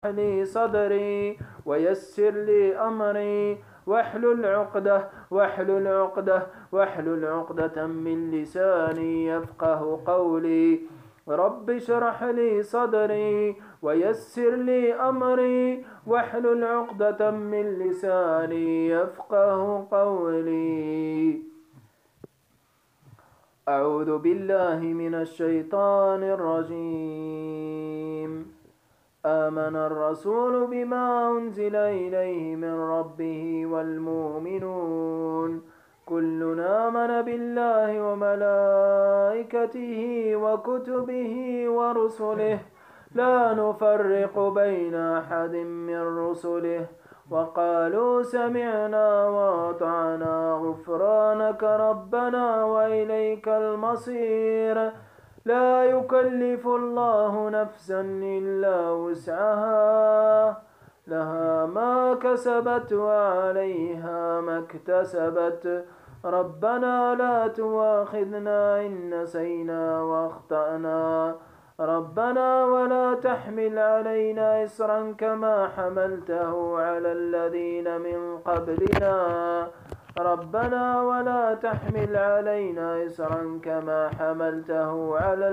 لي صدري ويسر لي أمري واحلل عقدة من لساني يفقه قولي. رب اشرح لي صدري ويسر لي أمري واحلل عقدة من لساني يفقه قولي. أعوذ بالله من الشيطان الرجيم. آمن الرسول بما أنزل إليه من ربه والمؤمنون كل آمن بالله وملائكته وكتبه ورسله لا نفرق بين أحد من رسله وقالوا سمعنا وأطعنا غفرانك ربنا وإليك المصير. لا يكلف الله نفسا إلا وسعها لها ما كسبت وعليها ما اكتسبت. ربنا لا تؤاخذنا إن نسينا وأخطأنا ربنا ولا تحمل علينا إصرا كما حملته على الذين من قبلنا ربنا ولا تحمل علينا إصرا كما حملته على